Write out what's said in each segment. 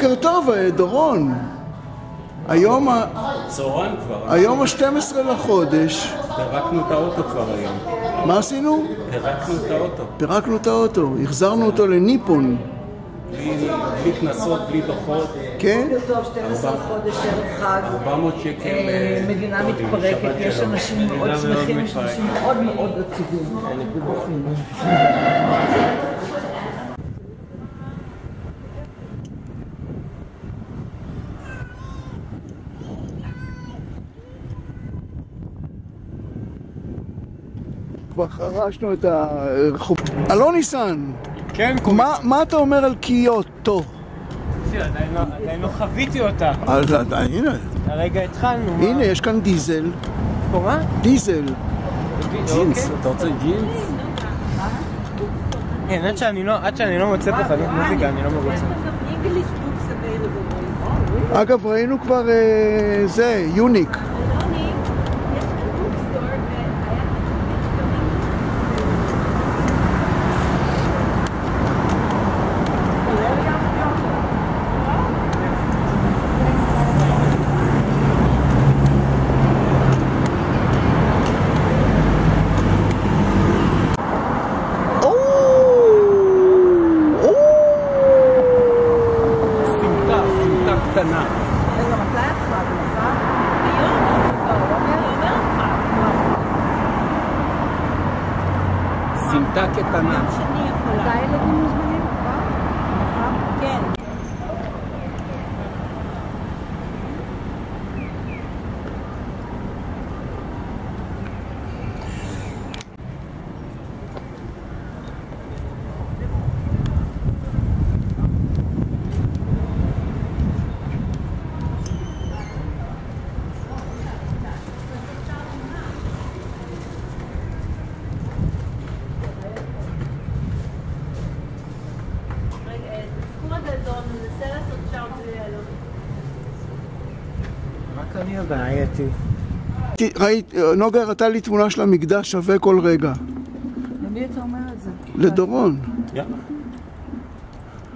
בוקר טוב, דורון. היום צהריים כבר. היום ה-12 לחודש. פירקנו את האוטו כבר היום. מה עשינו? פירקנו את האוטו. פירקנו את האוטו, החזרנו אותו לניפון. בלי כנסות, בלי דוחות. כן? בוקר טוב, 12 לחודש, ערב חג. 400 שקל. מדינה מתפרקת, יש אנשים מאוד שמחים, יש אנשים מאוד מאוד עצובים ובוכים. כבר חרשנו את הרחוב. אלון ניסן, כן, מה אתה אומר על קיוטו? עדיין לא חוויתי אותה. הנה. הרגע התחלנו. הנה, יש כאן דיזל. פה מה? דיזל. ג'ינס, אתה רוצה ג'ינס? כן, עד שאני לא מוצא פה חנות מוזיקה, אני לא מרוצה. אגב, ראינו כבר זה, יוניק. סמטה קטנה. מתי ילדים מוזמנים? כן. רק אני הבעייתי. ראית, נוגה הראתה לי תמונה של המקדש שווה כל רגע. למי אתה אומר את זה? לדורון. יאללה.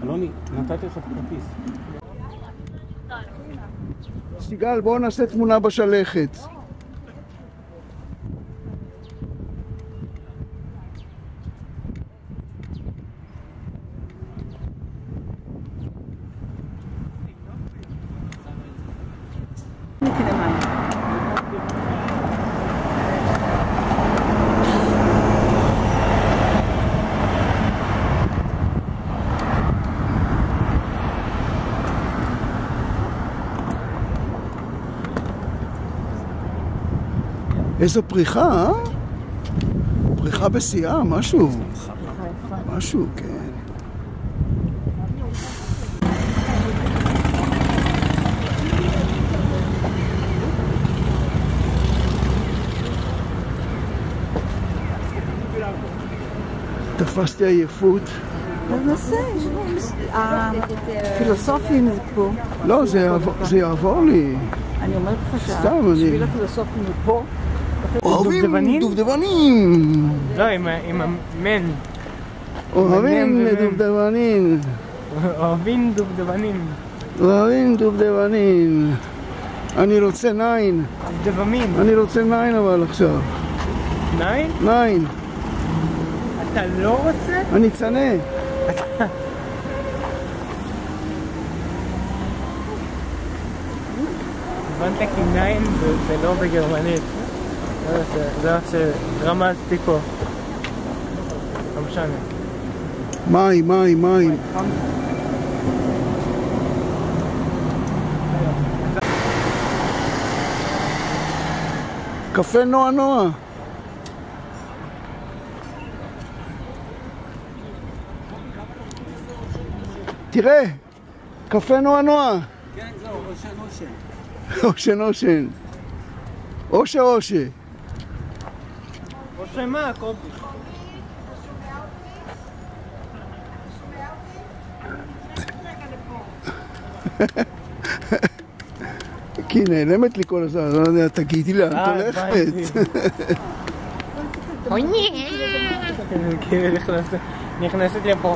אלוני, נתתי לך כרטיס. סיגל, בואו נעשה תמונה בשלכת. איזו פריחה, אה? פריחה בשיאה, משהו. משהו, כן. תפסתי עייפות. ננסה, הפילוסופים זה פה. לא, זה יעבור לי. אני אומרת לך סתם, שהשביל הפילוסופים הוא פה. אוהבים דובדבנים. לא, עם המן. אוהבים דובדבנים. אוהבים דובדבנים. אוהבים דובדבנים. אני רוצה 9. דובדבנים. אני רוצה 9 אבל עכשיו. 9? 9. אתה לא רוצה? אני צנע. הבנת כי 9 זה לא בגרמנית. זה מה שרמזתי פה. לא משנה. מים. קפה נועה. תראה, קפה נועה. כן, זהו, אושן. אושה. אושה מה, קובי? כי נעלמת לי כל הזמן, לא יודע, תגידי לאן את הולכת. נכנסת לפה.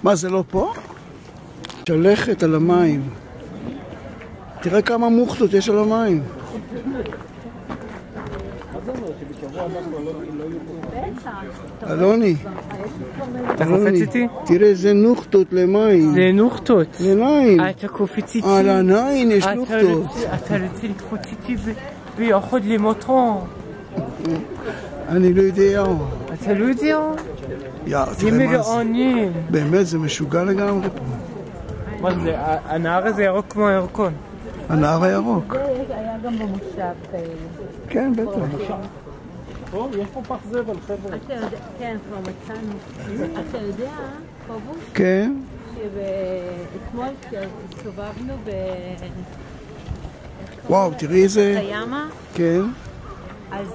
מה, זה לא פה? שלכת על המים. תראה כמה מוכתות יש על המים. אלוני, אתה קופץ איתי? תראה, זה נוכתות למים. זה נוכתות. למים. אתה קופץ איתי. על העין יש נוכתות. אתה רוצה לקפוץ איתי ויאחד למותו. אני לא יודע. אתה לא יודע? זה תראה מה זה. מלעניין. באמת, זה משוגע לגמרי פה. מה זה? הנהר הזה ירוק כמו הירקון. הנהר הירוק. זה היה גם במושב כאלה. כן, בטח. יש פה פח זבל, חבר'ה. אתה יודע, כן, כבר מצאנו. אתה יודע, קובוס, כן. שאתמול כשסובבנו וואו, תראי איזה... בימה, כן. אז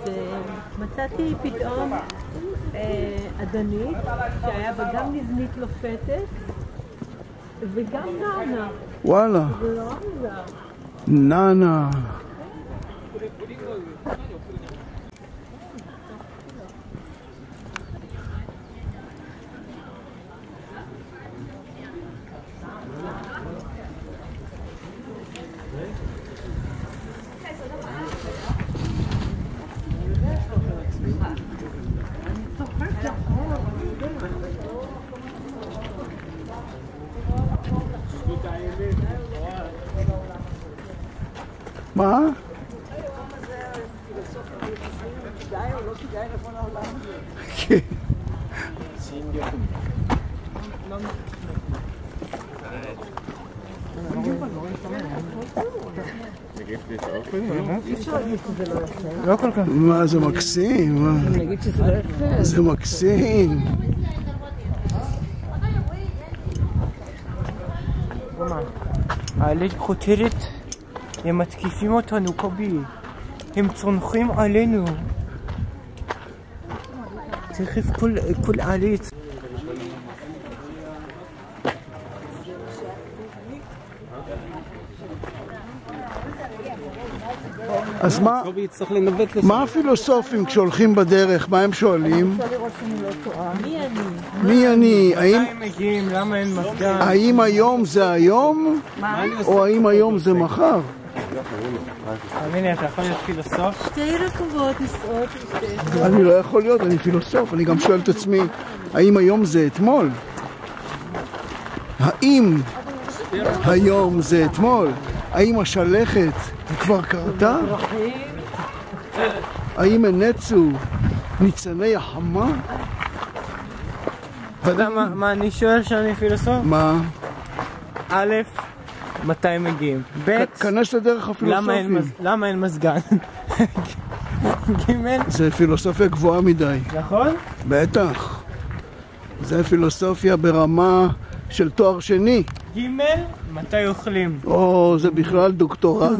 מצאתי פתאום אדנית, שהיה בה גם נזנית לופתת וגם נענה. וואלה. זה לא מוזר. נאנה. מה? כן. לא כל כך. מה, זה מקסים. נגיד שזה לא יפה. זה מקסים. העלית כותרת, הם מתקיפים אותנו, קובי. הם צונחים עלינו. תכף כל עלית. אז מה, קובי יצטרך לנווט לשם. מה הפילוסופים כשהולכים בדרך, מה הם שואלים? מי אני? מי אני? מתי הם מגיעים? למה אין מזגן? האם היום זה היום? או האם היום זה מחר? תאמיני, אתה יכול להיות פילוסוף? שתי רכבות נסעות לשתי... אני לא יכול להיות, אני פילוסוף. אני גם שואל את עצמי, האם היום זה אתמול? האם היום זה אתמול? האם השלכת כבר קרתה? האם הנצו ניצני החמה? אתה יודע מה אני שואל שאני פילוסוף? מה? א', מתי הם מגיעים? ב', כנס לדרך הפילוסופים. למה אין מזגן? ג', זה פילוסופיה גבוהה מדי. נכון? בטח. זה פילוסופיה ברמה של תואר שני. ג', מתי אוכלים? או, זה בכלל דוקטורט.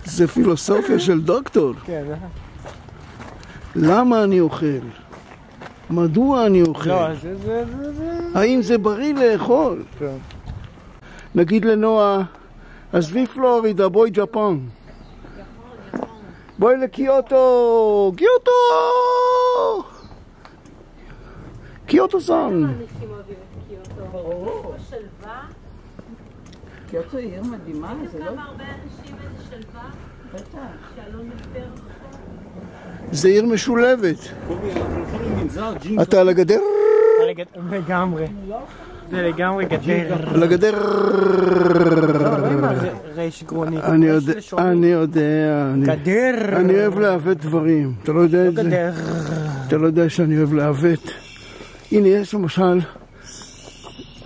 זה פילוסופיה של דוקטור. כן, למה אני אוכל? מדוע אני אוכל? לא, זה... האם זה בריא לאכול? כן. נגיד לנועה, עזבי פלורידה, בואי ג'פן. בואי לקיוטו! קיוטו! קיוטו סן. קיוטו היא עיר מדהימה, זה לא... כמה הרבה אנשים איזה שלווה? בטח. שאלון מפר. זה עיר משולבת. קובי, אנחנו הולכים למנזר ג'ינג'ר. אתה על הגדר? לגמרי. זה לגמרי גדר. על הגדר. זה רייש גרוני. אני יודע. גדר. אני אוהב לעוות דברים. אתה לא יודע את זה? גדר. אתה לא יודע שאני אוהב לעוות. הנה, יש למשל,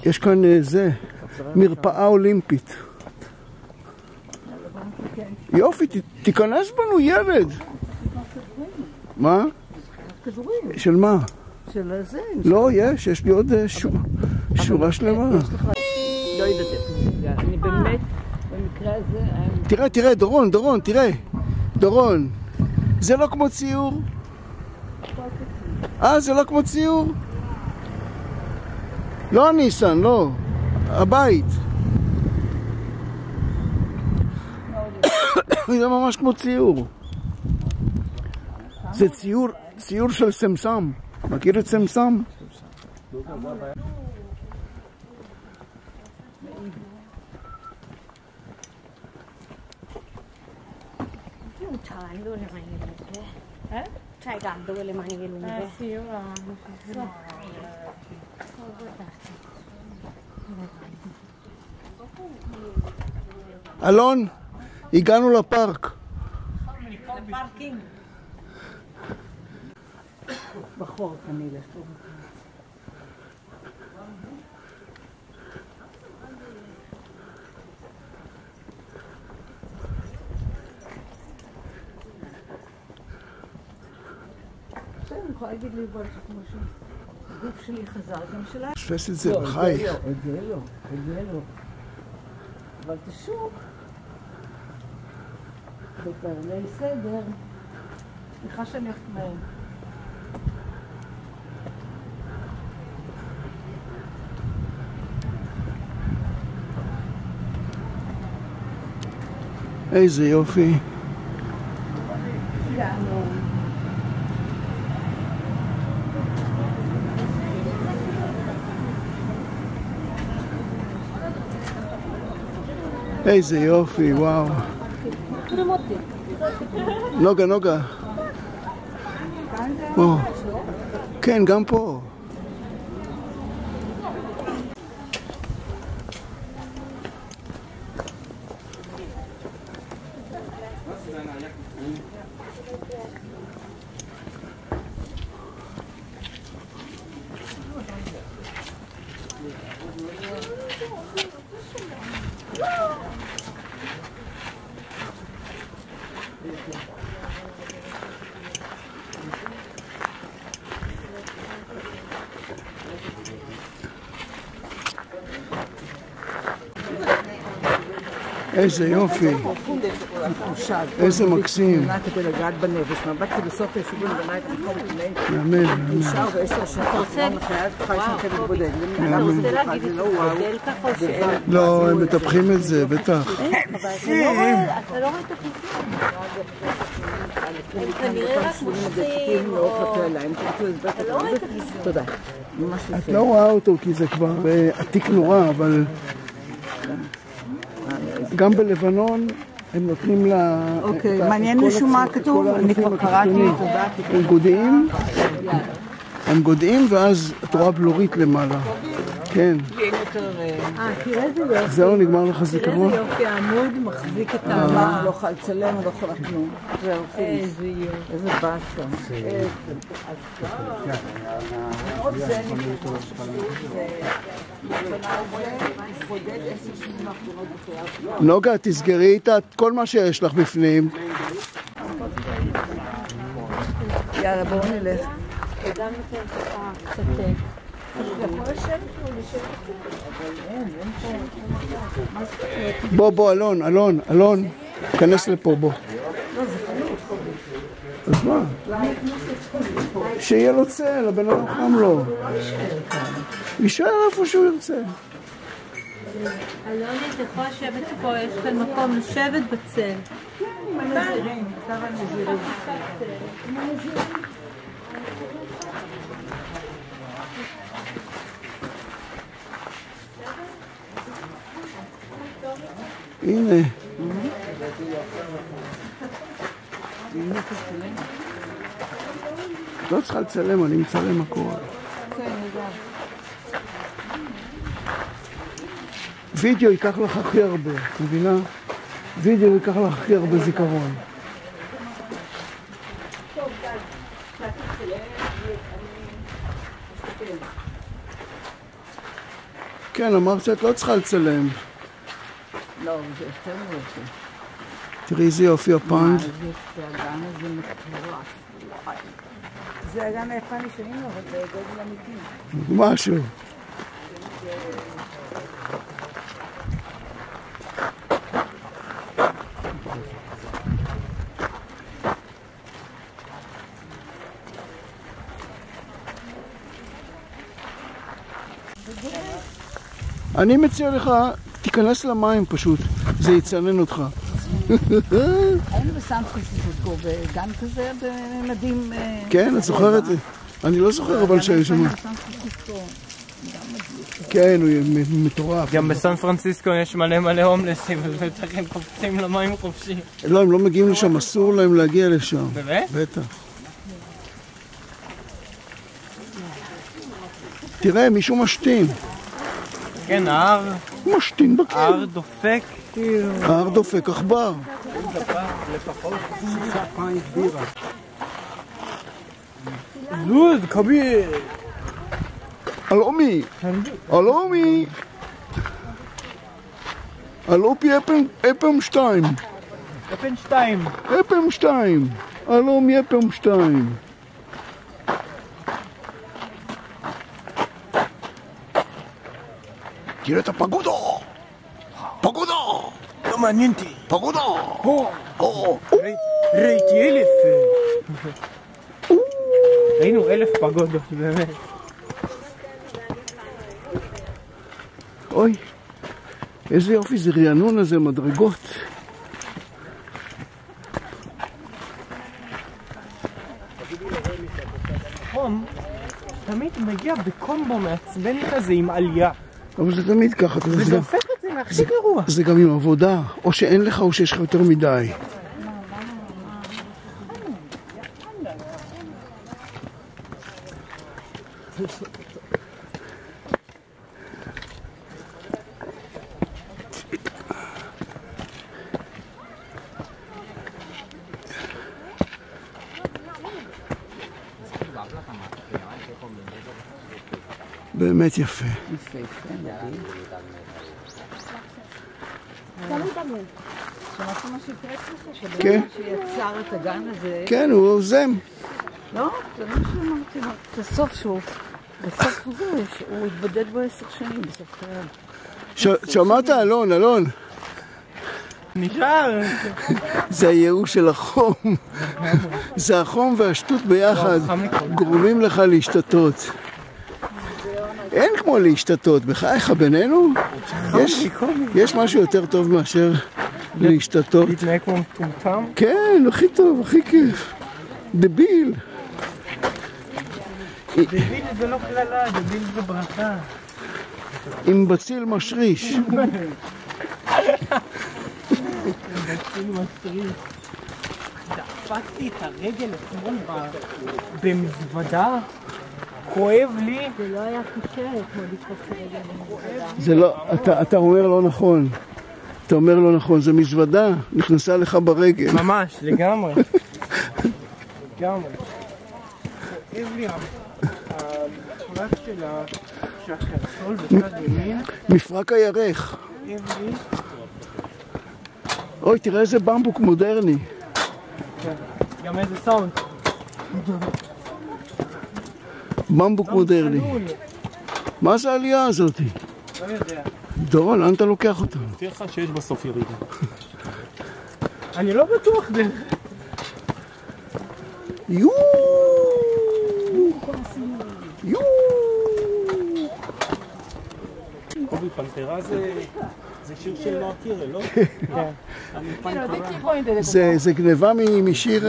יש כאן זה, מרפאה אולימפית. יופי, תיכנס בנו ילד. מה? של מה? של הזה. לא, יש לי עוד שורה שלמה. לא יודעת איפה זה. אני באמת, במקרה הזה... תראה, דורון, תראה. דורון, זה לא כמו ציור? זה לא כמו ציור? לא ניסן, לא. הבית. זה ממש כמו ציור. זה ציור של סמסם. מכיר את סמסם? Uçağında öyle mangelinde. He? Çayganda öyle mangelinde. אלון, הגענו לפארק. לפארקינג. בחור כנראה. אני יכולה להגיד לי בוא כמו שהגוף שלי חזר גם שלה. שפס את זה בחייך. את זה לא. אבל תשוק. בקרני סדר. סליחה שאני הולכת מהר. איזה יופי. הגענו. איזה יופי, וואו. נוגה. פה. כן, גם פה. איזה יופי, איזה מקסים. כדי לגעת בנפש, מבטתי בסוף הישיבה ובנה את המקום כלי. מאמן. נשאר ב10 שעות, חייב חי שם כדי להתבודד. אתה רוצה להגיד את זה ככה או שאלה? לא, הם מטפחים את זה, בטח. אתה לא רואה את הכיסים. הם כנראה רק מושכים או... אתה לא רואה את הכיסים. תודה. את לא רואה אותו כי זה כבר עתיק נורא, אבל... גם בלבנון הם נותנים לה... אוקיי, מעניין מישהו מה כתוב? אני כבר קראתי. הם גודעים ואז את רואה בלורית למעלה. כן. תראה איזה יופי. זהו, נגמר לך זיכרון? תראה איזה יופי, העמוד מחזיק את העמה. לא יכולה לצלם, לא יכולה כלום. זהו, איזה יופי. איזה באסה. עוד זה אני נוגה, תסגרי איתה כל מה שיש לך בפנים. יאללה, בואו נלך. גם נותן לך קצת... בוא, אלון, כנס לפה, בוא. אז מה? שיהיה לו צל, הבן אדם חם לו. יישאר איפה שהוא ירצה. אלוני, אתה יכול לשבת פה, יש כאן מקום לשבת בצל. הנה. לא צריכה לצלם, אני מצלם הכל. וידאו ייקח לך הכי הרבה, מבינה? וידאו ייקח לך הכי הרבה זיכרון. כן, אמרת שאת לא צריכה לצלם. לא, זה יותר יופי. תראי איזה יופי הפאנד. זה הגן הזה מטורף. זה הגן היפני שנים, אבל זה גודל אמיתי. משהו. אני מציע לך, תיכנס למים פשוט, זה יצנן אותך. היינו בסן פרנסיסקו בגן כזה בממדים... כן, את זוכרת? אני לא זוכר אבל שהיו שם. כן, הוא מטורף. גם בסן פרנסיסקו יש מלא הומלסים, ובטח הם קופצים למים חופשי. לא, הם לא מגיעים לשם, אסור להם להגיע לשם. באמת? בטח. תראה, מישהו משתין. כן, ההר... משתין בקיר. ההר דופק, כאילו... ההר דופק עכבר. לוז, כביר! אלומי! אלומי! אלופי אפם-2. אפן-2. אפם-2. אלומי אפם-2. תראה את הפגודו! פגודו! לא מעניין אותי. פגודו! ראיתי 1000. ראינו 1000 פגודות, באמת. אוי, איזה יופי, זה רענון הזה, מדרגות. חום תמיד מגיע בקומבו מעצבן כזה עם עלייה. אבל זה תמיד ככה. זה דופק את זה מהכי גרוע. זה גם עם עבודה, או שאין לך או שיש לך יותר מדי. באמת יפה. יפה, שמעתי מה שיקרה לך? כן. שיצר את הגן הזה... כן, הוא עוזם. לא, זה לא שאמרתי, את הסוף שהוא... בסוף הזה, הוא התבדד בו 10 שנים, בסוף חייו. שמעת, אלון? נשאר. זה הייאוש של החום. זה החום והשטות ביחד. גורמים לך להשתתות. אין כמו להשתתות, בחייך בינינו. יש משהו יותר טוב מאשר להשתתות. להתנהג כמו מטומטם? כן, הכי טוב, הכי כיף. דביל. דביל זה לא כללה, דביל זה ברכה. עם בציל משריש. דפקתי את הרגל אתמול במזוודה. כואב לי. זה לא היה קשה, כמו לתפוס רגע במזוודה. זה לא, אתה אומר לא נכון. אתה אומר לא נכון, זה מזוודה, נכנסה לך ברגל. ממש, לגמרי. לגמרי. כואב לי התחלת של הקרסול בצד ימין. מפרק הירך. כואב לי. אוי, תראה איזה במבוק מודרני. גם איזה סאונד. במבוק מודרני. מה זה העלייה הזאת? לא יודע. דורון, לאן אתה לוקח אותו? תראה לך שיש בסוף ירידה. אני לא בטוח דרך. יואו! קובי, פנתרה זה שיר של נועה קירל, לא? זה גניבה משיר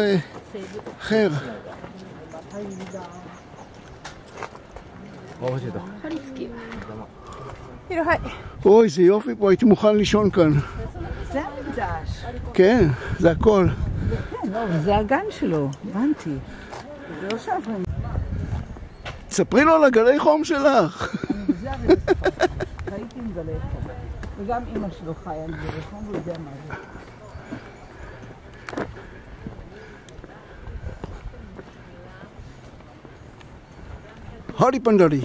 אחר. אוי, זה יופי פה, הייתי מוכן לישון כאן. זה המקדש. כן, זה הכל. לא, זה הגן שלו, הבנתי. זה לא שאנחנו... ספרי לו על הגלי חום שלך. זה הרי הייתי עם גלי חום. וגם אמא שלו חיה עם גלי חום, הוא יודע מה זה. הודי פנדרי.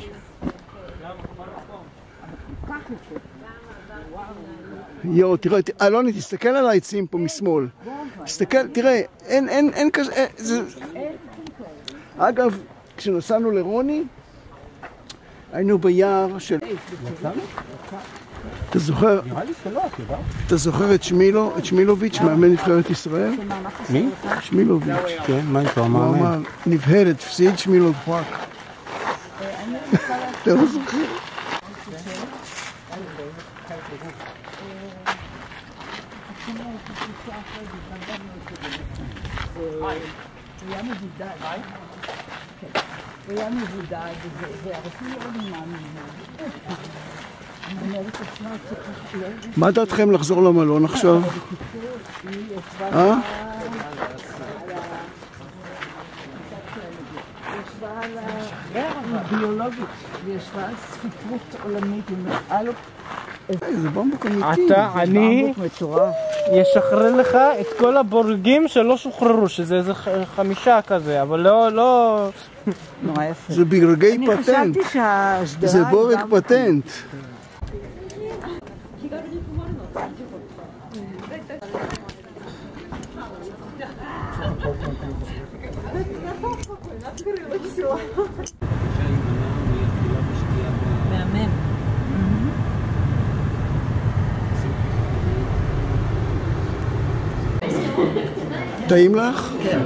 יואו, תראה, אלוני, תסתכל על העצים פה משמאל. תסתכל, תראה, אין כזה... אגב, כשנסענו לרוני, היינו ביער של... אתה זוכר? נראה לי שלא, את יודעת? אתה זוכר את שמילוביץ', מאמן נבחרת ישראל? מי? שמילוביץ'. כן, מה איתו? הוא אמר, נבחרת, פסיד שמילוב חוק. אתה לא זוכר? הוא היה מבודד, והרופאים לא יודעים מה אני אומרת עצמה, מה דעתכם לחזור למלון עכשיו? היא ישבה על הביולוגית, היא ישבה על ספרות עולמית, זה במבוק אמיתי. אני אשחרר לך את כל הבורגים שלא שוחררו, שזה איזה 5 כזה, אבל לא... נורא יפה. זה ברגי פטנט. אני חשבתי שהשדרה... זה בורג פטנט. מהמם. טעים לך? כן.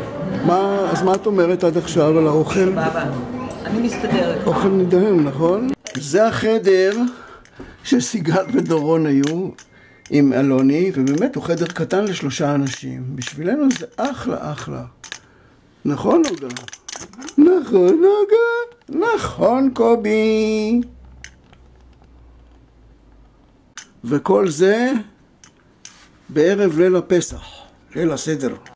אז מה את אומרת עד עכשיו על האוכל? סבבה. אני מסתדרת. אוכל נדהם, נכון? זה החדר שסיגל ודורון היו עם אלוני, ובאמת הוא חדר קטן ל3 אנשים. בשבילנו זה אחלה אחלה. נכון נוגה? נכון נוגה? נכון קובי. וכל זה בערב ליל הפסח, ליל הסדר.